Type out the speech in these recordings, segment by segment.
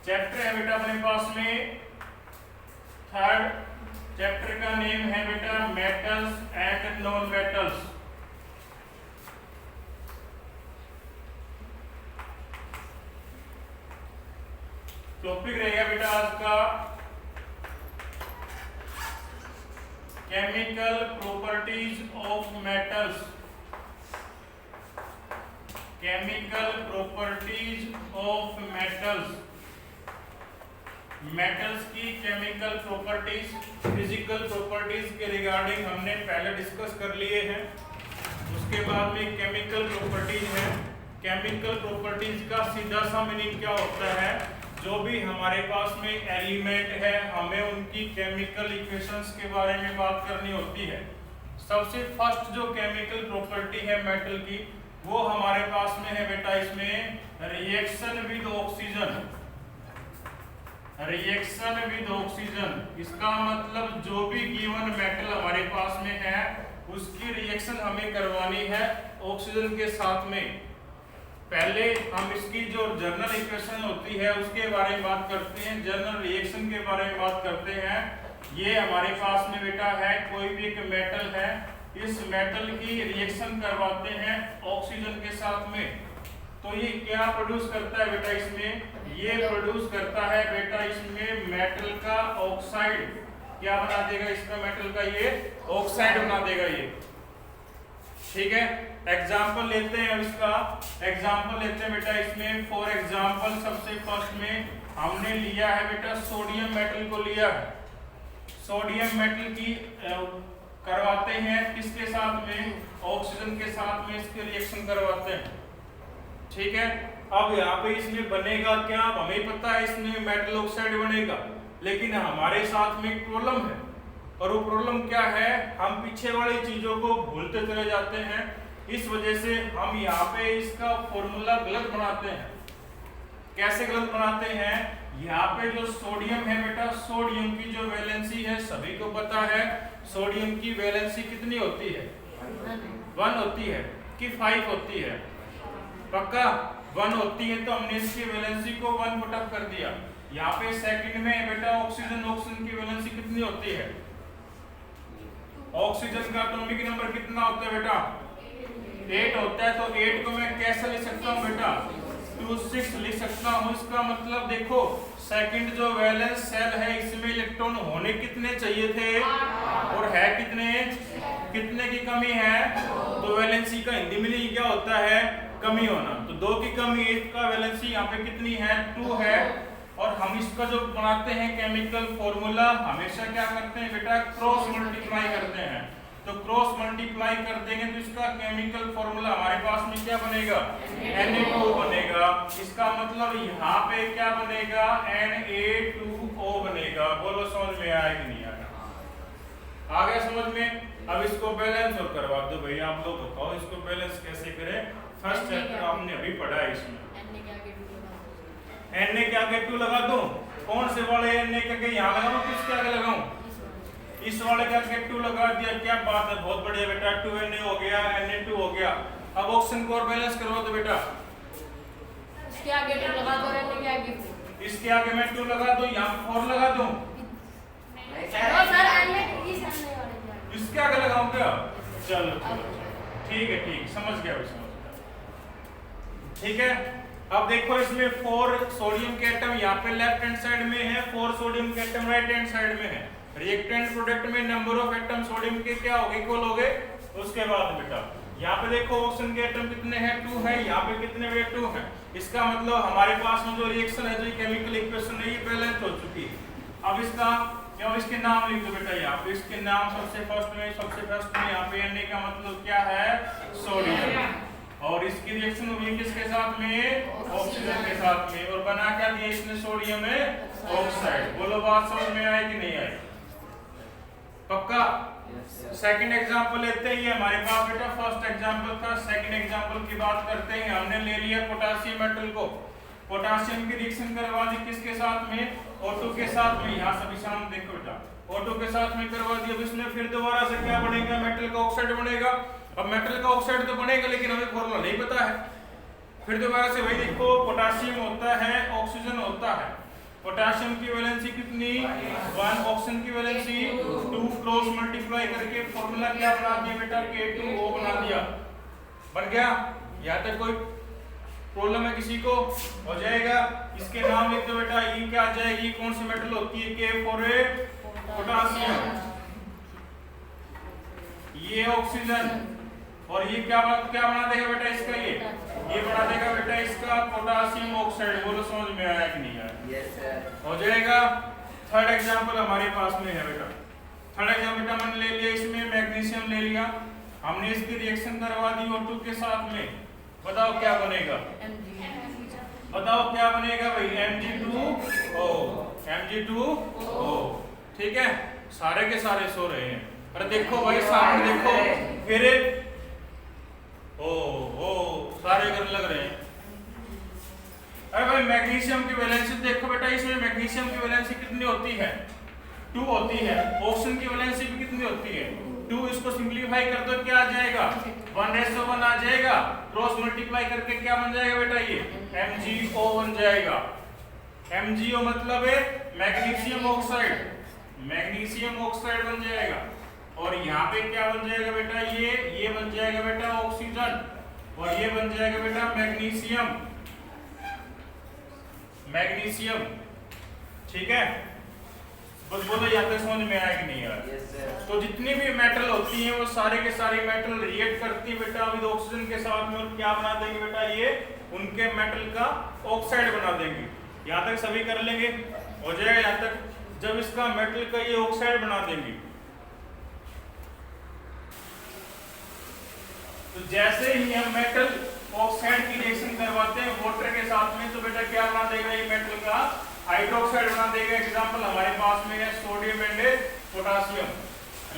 Chapter है बेटा अपने पास में थर्ड चैप्टर का नेम है बेटा metals and non metals. Topic रहेगा बेटा आज का chemical properties of metals. Chemical properties of metals. Metals की केमिकल प्रॉपर्टीज, फिजिकल प्रॉपर्टीज के रिगार्डिंग हमने पहले डिस्कस कर लिए हैं। उसके बाद में केमिकल प्रॉपर्टीज है। केमिकल प्रॉपर्टीज का सीधा सा मीनिंग क्या होता है, जो भी हमारे पास में एलिमेंट है हमें उनकी केमिकल इक्वेशंस के बारे में बात करनी होती है। सबसे फर्स्ट जो केमिकल प्रॉपर्टी है मेटल की वो हमारे पास में है बेटा इसमें reaction with oxygen. Reaction with oxygen, इसका मतलब जो भी गिवन मेटल हमारे पास में है उसकी रिएक्शन हमें करवानी है ऑक्सीजन के साथ में। पहले हम इसकी जो जनरल इक्वेशन होती है उसके बारे में बात करते हैं, जनरल रिएक्शन के बारे में बात करते हैं। ये हमारे पास में बेटा है कोई भी एक मेटल है, इस मेटल की रिएक्शन करवाते हैं ऑक्सीजन के साथ में, तो ये क्या प्रोड्यूस करता है बेटा इसमें, ये प्रोड्यूस करता है बेटा इसमें मेटल का ऑक्साइड। क्या बना देगा इसका मेटल का, ये ऑक्साइड बना देगा ये। ठीक है, एग्जाम्पल लेते हैं इसका। एग्जाम्पल लेते हैं बेटा इसमें, फॉर एग्जाम्पल सबसे फर्स्ट में हमने लिया है बेटा सोडियम मेटल को लिया है। सोडियम मेटल की करवाते हैं किसके साथ में, ऑक्सीजन के साथ में इसके रिएक्शन करवाते हैं। ठीक है, अब यहाँ पे इसमें बनेगा क्या, हमें पता है इसमें मेटल ऑक्साइड बनेगा, लेकिन हमारे साथ में एक प्रॉब्लम है, और वो प्रॉब्लम क्या है, हम पीछे वाली चीजों को भूलते चले जाते हैं। इस वजह से हम यहाँ पे इसका फॉर्मूला गलत बनाते हैं। कैसे गलत बनाते हैं, यहाँ पे जो सोडियम है बेटा, सोडियम की जो वैलेंसी है सभी को पता है, सोडियम की वैलेंसी कितनी होती है, 1 होती है कि 5 होती है, पक्का 1 होती है, तो हमने इसकी वैलेंसी को 1 पुट अप कर दिया। यहाँ पे सेकंड में बेटा ऑक्सीजन, ऑक्सीजन की वैलेंसी कितनी होती है, ऑक्सीजन का एटॉमिक नंबर कितना होता है बेटा, 8 होता है, तो 8 को मैं कैसे लिख सकता हूँ बेटा, 26 लिख सकता हूँ। इसका मतलब देखो सेकंड जो वैलेंस सेल है इसमें इलेक्ट्रॉन होने कितने चाहिए थे, और है कितने, कितने की कमी है, तो वैलेंसी का हिंदी मीनिंग क्या होता है, कमी होना। तो 2 की कमी, 1 का वैलेंसी यहाँ पे कितनी है, 2 है। और हम इसका जो बनाते हैं केमिकल फॉर्मूला, हमेशा क्या करते हैं बेटा, क्रॉस मल्टीप्लाई करते हैं। तो क्रॉस मल्टीप्लाई कर देंगे तो इसका केमिकल फॉर्मूला हमारे पास में क्या बनेगा, Na2 बनेगा। इसका मतलब यहाँ पे क्या बनेगा, Na2O बनेगा। बोलो समझ में आया कि नहीं आया, आ गया समझ में। अब इसको बैलेंस और करवा दो भैया, आप लोग बताओ इसको बैलेंस कैसे करें। फर्स्ट चैप्टर आपने अभी पढ़ा है, इसमें Na के आगे 2 लगा दूं, कौन से वाले Na के आगे यहाँ लगाऊं, किसके आगे लगाऊं, इस वाले के आगे 2 लगा दिया, क्या बात है, बहुत बढ़िया बेटा, 2Na हो गया, Na2 हो गया। अब ऑक्सीजन को और बैलेंस करवा दो बेटा, इसके आगे 2 लगा दो, Na के आगे, इसके आगे मैं 2 लगा दूं, यहाँ 4 लगा दूं, इसके आगे लगाऊं क्या, चलो ठीक है, ठीक समझ गया, समझ गया। ठीक है, अब देखो इसमें 4 सोडियम के एटम यहाँ पे लेफ्ट हैंड साइड में है, 4 सोडियम के एटम राइट हैंड साइड में है। रिएक्टेंट प्रोडक्ट में नंबर ऑफ एटम सोडियम के क्या होंगे, इक्वल हो गए। उसके बाद बेटा यहाँ पे देखो ऑक्सीजन के एटम कितने हैं, 2 है, यहाँ पे कितने हुए, 2 है। इसका मतलब हमारे पास में जो रिएक्शन है, जो केमिकल इक्वेशन है, ये बैलेंस हो चुकी है। अब इसका क्या, इसके नाम लिख दो बेटा, यहाँ पे इसके नाम सबसे फर्स्ट में यहाँ पे Na का मतलब क्या है, सोडियम, और इसकी रिएक्शन हुई किसके साथ में, ऑक्सीजन के साथ में, और बना क्या दिया इसने, सोडियम ऑक्साइड। बोलो बात समझ में आई कि नहीं आई, पक्का। सेकंड एग्जांपल लेते हैं, हमारे पास बेटा फर्स्ट एग्जांपल था, सेकंड एग्जांपल की बात करते हैं। हमने ले लिया पोटेशियम मेटल को, पोटेशियम की रिएक्शन करवा दी किसके साथ में, O2 के साथ में। यहाँ सभी सामने देखो बेटा, O2 के साथ में करवा दिया, अब इसमें फिर दोबारा से क्या बनेगा, मेटल का ऑक्साइड बनेगा। अब मेटल का ऑक्साइड तो बनेगा, लेकिन हमें फॉर्मूला नहीं पता है। फिर दोबारा से वही देखो, पोटेशियम होता है, ऑक्सीजन होता है, पोटेशियम की वैलेंसी कितनी 1, ऑक्सीजन की वैलेंसी 2, क्रॉस मल्टीप्लाई करके फॉर्मूला क्या बना दिया बेटा K2O बना दिया। बन गया? यहाँ तक कोई प्रॉब्लम है किसी को? हो जाएगा। इसके नाम लिख दो बेटा, ये क्या आ जाएगी, कौन सी मेटल होती है? K फॉर पोटेशियम, ये ऑक्सीजन, और ये क्या बना देगा बेटा इसका? ये बना देगा बेटा इसका पोटेशियम ऑक्साइड। बोलो समझ में आया कि नहीं आया? Yes sir. हो जाएगा। थर्ड एग्जांपल हमारे पास में है बेटा। थर्ड एग्जांपल बेटा मैंने ले लिया, इसमें मैग्नीशियम ले लिया, हमने इसकी रिएक्शन करवा दी O2 के साथ में। बताओ क्या बनेगा? बताओ क्या बनेगा भाई? Mg2O, Mg2O। ठीक है, सारे के सारे सो रहे हैं। अरे देखो भाई सामने देखो, फिर ओ सारे करने लग रहे हैं। अरे भाई मैग्नीशियम की वैलेंसी देखो बेटा, इसमें मैग्नीशियम की वैलेंसी कितनी होती है? 2 होती है। ऑक्सीजन की वैलेंसी भी कितनी होती है? 2। इसको सिंपलीफाई कर दो, क्या आ जाएगा? 1:1 आ जाएगा। क्रॉस मल्टीप्लाई करके क्या बन जाएगा बेटा? ये MgO बन जाएगा। MgO मतलब है मैग्नीशियम ऑक्साइड, मैग्नीशियम ऑक्साइड बन जाएगा। और यहाँ पे क्या बन जाएगा बेटा? ये बन जाएगा बेटा ऑक्सीजन, और ये बन जाएगा बेटा मैग्नीशियम। ठीक है, बस बोलो यहाँ तक समझ में आया कि नहीं आया? Yes sir. तो जितनी भी मेटल होती हैं वो सारे के सारे मेटल रिएक्ट करती है बेटा विद ऑक्सीजन के साथ में, और क्या बना देंगे बेटा? ये उनके मेटल का ऑक्साइड बना देंगे। यहाँ तक सभी कर लेंगे? हो जाएगा यहाँ तक। जब इसका मेटल का ये ऑक्साइड बना देंगे, तो जैसे ही हम मेटल ऑक्साइड की रिएक्शन करवाते हैं वाटर के साथ में, तो बेटा क्या बना देगा? ये मेटल का हाइड्रोक्साइड बना देगा। एग्जांपल हमारे पास में है सोडियम एंड पोटेशियम।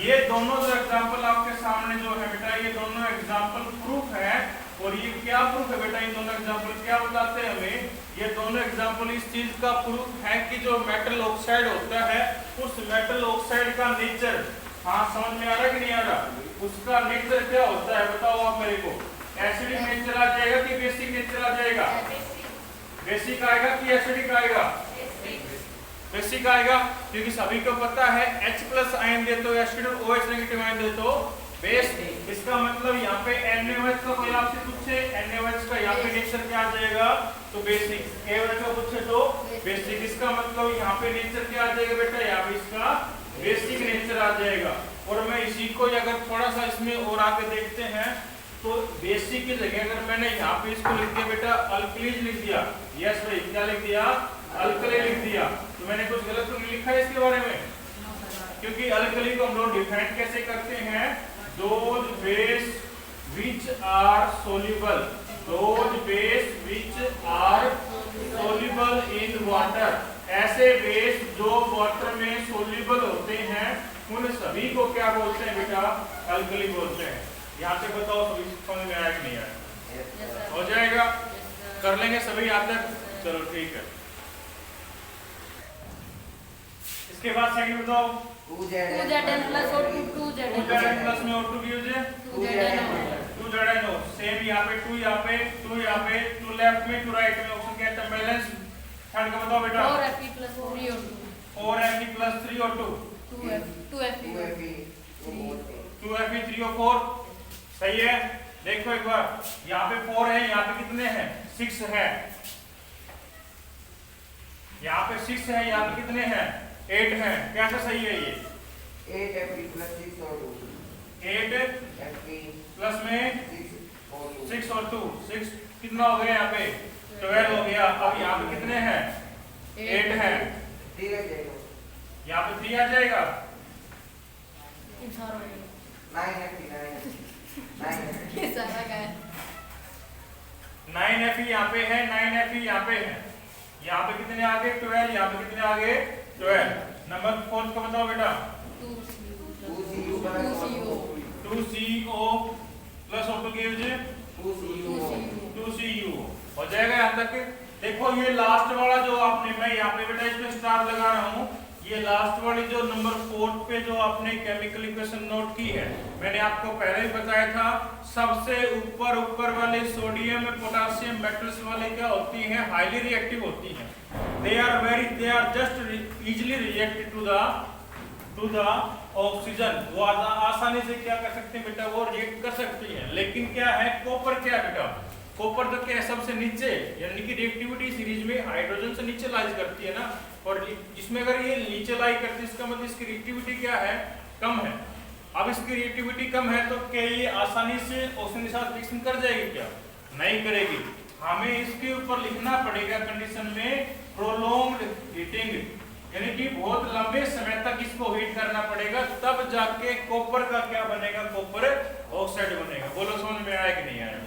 ये दोनों जो एग्जांपल आपके सामने जो है बेटा, ये दोनों एग्जांपल प्रूफ है। और ये क्या प्रूफ है बेटा? इन दोनों एग्जांपल क्या बताते हैं हमें? ये दोनों एग्जांपल इस चीज का प्रूफ है कि जो मेटल ऑक्साइड होता है, उस मेटल ऑक्साइड का नेचर, हाँ समझ में आ रहा है कि नहीं आ रहा? उसका नेचर क्या होता है बताओ आप मेरे को। एसिडिक नेचर आ जाएगा कि बेसिक नेचर आ जाएगा? बेसिक आएगा कि एसिडिक आएगा? बेसिक आएगा, क्योंकि सभी को पता है H+ आयन दे तो एसिड और OH नेगेटिव आयन दे तो बेस। इसका मतलब यहाँ पे NaOH का कोई आपसे पूछे, NaOH का यहाँ पे नेचर क्या आ जाएगा? तो बेसिक। KOH का पूछे तो बेसिक। इसका मतलब यहाँ पे नेचर क्या आ जाएगा बेटा? यहाँ पे इसका बेसिक नेचर आ जाएगा। और मैं इसी को अगर थोड़ा सा इसमें और आके देखते हैं, तो बेसिक की जगह अगर मैंने यहाँ पे इसको लिख दिया बेटा अल्कलीज लिख दिया। यस भाई, क्या लिख दिया? अल्कली लिख दिया। तो मैंने कुछ गलत तो नहीं लिखा है इसके बारे में? क्योंकि अल्कली को हम लोग डिफाइन कैसे करते हैं? Those base which are soluble, those base which are soluble in water. ऐसे बेस जो वाटर में सोल्यूबल होते हैं, उन सभी को क्या बोलते हैं बेटा? अल्कली बोलते हैं। यहाँ से बताओ सभी समझ में आया कि नहीं आया? हो जाएगा, कर लेंगे सभी यहाँ तक? चलो ठीक है। इसके बाद सेकंड बताओ। 2Zn plus O2, 2Zn plus में O2 की यूज है 2ZnO। सेम यहाँ पे 2 यहाँ पे 2 यहाँ पे 2 लेफ्ट में 2 राइट में। ऑप्शन क्या है? बैलेंस। थर्ड का बताओ बेटा। 4Fe plus 3O2, 4Fe plus 3O2, 2Fe 2Fe 3O4। सही है। देखो एक बार, यहाँ पे 4 है, यहाँ पे कितने हैं? 6 है। यहाँ पे 6 है, यहाँ पे कितने हैं? 8 है। कैसे सही है ये? 8Fe plus 6O2, 8 प्लस में 6O2, 6 और 2, 6 कितना हो गया? यहाँ पे 12 हो गया। अब यहाँ पे कितने हैं? 8 है। 3 आ जाएगा। यहाँ पे 3 आ जाएगा। 9Fe 9 ये सारा का है। 9Fe यहाँ पे है, 9Fe यहाँ पे है। यहाँ पे कितने आ गए? 12। यहाँ पे कितने आ गए? 12। नंबर 4 का बताओ बेटा। 2Cu plus 2CO plus O2 की यूज 2Cu 2Cu हो जाएगा यहाँ तक। देखो ये लास्ट वाला जो आपने, मैं यहाँ पे बेटा इस पे स्टार लगा रहा हूँ, ये लास्ट वाली जो नंबर 4 पे जो आपने केमिकल इक्वेशन नोट की है, मैंने आपको पहले ही बताया था, सबसे ऊपर वाले सोडियम पोटासियम मेटल्स वाले क्या होती हैं, हाईली रिएक्टिव होती हैं। They are just easily reacted to the oxygen. वो आसानी से क्या कर सकते हैं बेटा, वो रिएक्ट कर सकती है। लेकिन क्या है, कॉपर क्या है बेटा, कॉपर तो क्या है सबसे नीचे, यानी कि रिएक्टिविटी सीरीज में हाइड्रोजन से नीचे लाइज करती है ना, और जिसमें अगर ये नीचे लाई करती है इसका मतलब इसकी रिएक्टिविटी क्या है, कम है। अब इसकी रिएक्टिविटी कम है तो क्या ये आसानी से ऑक्सीजन के साथ रिएक्शन कर जाएगी, क्या नहीं करेगी। हमें इसके ऊपर लिखना पड़ेगा कंडीशन में प्रोलॉन्ग्ड हीटिंग, यानी कि बहुत लंबे समय तक इसको हीट करना पड़ेगा, तब जाके कॉपर का क्या बनेगा, कॉपर ऑक्साइड बनेगा। बोलो समझ में आया कि नहीं आया?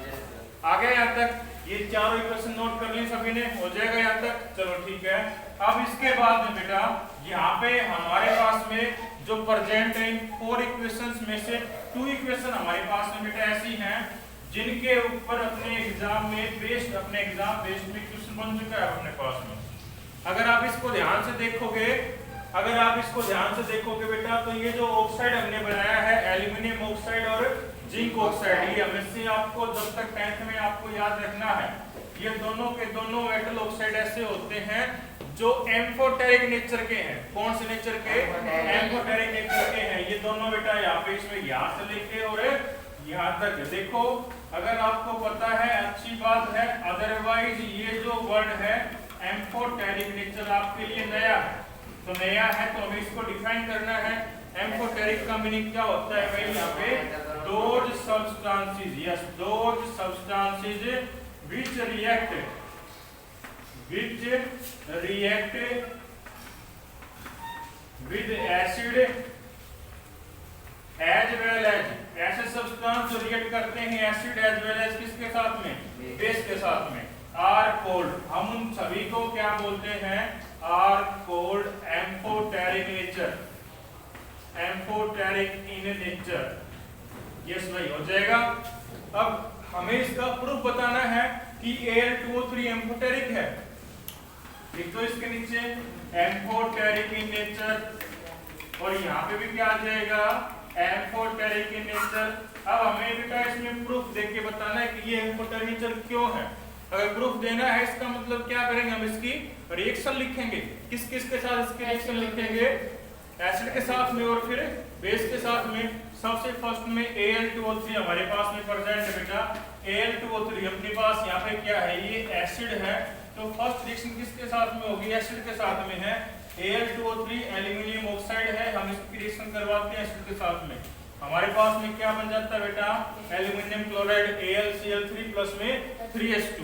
आगे यहाँ तक ये चारों इक्वेशन नोट कर ली सभी ने, हो जाएगा यहाँ तक, चलो ठीक है। अब इसके बाद में बेटा यहाँ पे हमारे पास में जो प्रेजेंट है 4 इक्वेशंस में से 2 इक्वेशन हमारे पास में बेटा ऐसी हैं जिनके ऊपर अपने एग्जाम में बेस्ड में क्वेश्चन बन चुका है अपने पास में। अगर आप इसको ध्यान से देखोगे बेटा, तो ये जो ऑक्साइड हमने बनाया है एल्यूमिनियम ऑक्साइड और जिंक ऑक्साइड, ये हमेशा आपको जब तक 10th में आपको याद रखना है, ये दोनों के दोनों मेटल ऑक्साइड ऐसे होते हैं जो एम्फोटेरिक नेचर के हैं। कौन से नेचर के? एम्फोटेरिक नेचर के हैं। ये दोनों बेटा यहाँ पे इसमें यहाँ से लेके और यहाँ तक देखो, अगर आपको पता है अच्छी बात है, अदरवाइज ये जो वर्ड है एम्फोटेरिक नेचर आपके लिए नया है, तो नया है तो हमें इसको डिफाइन करना है। एम्फोटेरिक का मीनिंग क्या होता है भाई, यहाँ पे those substances, yes, those substances which react with acid as well as, ऐसे सब्सटेंस जो रिएक्ट करते हैं एसिड एज वेल एज किसके साथ में, बेस के साथ में, आर कोल्ड, हम उन सभी को क्या बोलते हैं, are called amphoteric nature, amphoteric in nature. Yes भाई, हो जाएगा। अब हमें इसका प्रूफ बताना है कि Al2O3 एम्फोटेरिक है। लिख दो इसके नीचे एम्फोटेरिक इन नेचर, और यहाँ पे भी क्या आ जाएगा, एम्फोटेरिक इन नेचर। अब हमें बेटा इसमें प्रूफ देके बताना है कि ये एम्फोटेरिक नेचर क्यों है। अगर प्रूफ देना है इसका मतलब क्या करेंगे, हम इसकी रिएक्शन लिखेंगे। किस किस के साथ इसकी रिएक्शन लिखेंगे, एसिड के साथ में और फिर बेस के साथ में। सबसे फर्स्ट में Al2O3 हमारे पास में प्रेजेंट है बेटा, Al2O3 अपने पास यहाँ पे क्या है, ये एसिड है, तो फर्स्ट रिएक्शन किसके साथ में होगी, एसिड के साथ में है। Al2O3 एल्यूमिनियम ऑक्साइड है, हम इसकी रिएक्शन करवाते हैं एसिड के साथ में, हमारे पास में क्या बन जाता है बेटा, एल्यूमिनियम क्लोराइड AlCl3 प्लस में 3H2।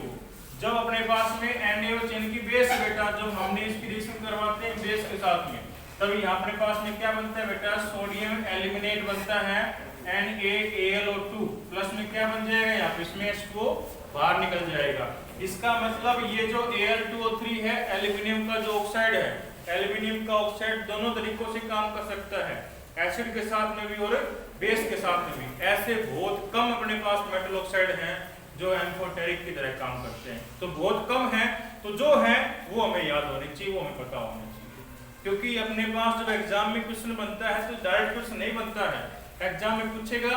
जब अपने पास में NaOH यानी कि बेस बेटा, जब हमने इसकी रिएक्शन करवाते हैं बेस के साथ में, तभी यहाँ अपने पास में क्या बनता है बेटा, सोडियम एल्यूमिनेट बनता है NaAlO2 प्लस में क्या बन जाएगा, यहाँ पे इसमें H2O बाहर निकल जाएगा। इसका मतलब ये जो Al2O3 है एल्यूमिनियम का जो ऑक्साइड है, एल्यूमिनियम का ऑक्साइड दोनों तरीकों से काम कर सकता है, एसिड के साथ में भी और बेस के साथ में भी। ऐसे बहुत कम अपने पास मेटल ऑक्साइड हैं जो एम्फोटेरिक की तरह काम करते हैं, तो बहुत कम है, तो जो है वो हमें याद होनी चाहिए, वो हमें पता होना चाहिए। क्योंकि अपने पास जब एग्जाम में क्वेश्चन बनता है तो डायरेक्ट क्वेश्चन नहीं बनता है, एग्जाम में पूछेगा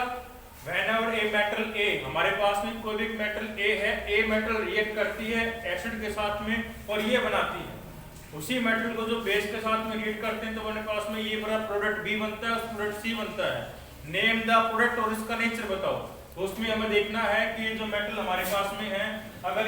व्हेनेवर ए मेटल ए, हमारे पास में कोई भी मेटल ए है, ए मेटल रिएक्ट करती है एसिड के साथ में और ये बनाती है, उसी मेटल को जो बेस के साथ में रिएक्ट करते हैं तो अपने पास में ये बड़ा प्रोडक्ट बी बनता है, उस प्रोडक्ट सी बनता है। नेम द प्रोडक्ट और इसका नेचर बताओ, तो उसमें हमें देखना है कि जो मेटल हमारे पास में है, अगर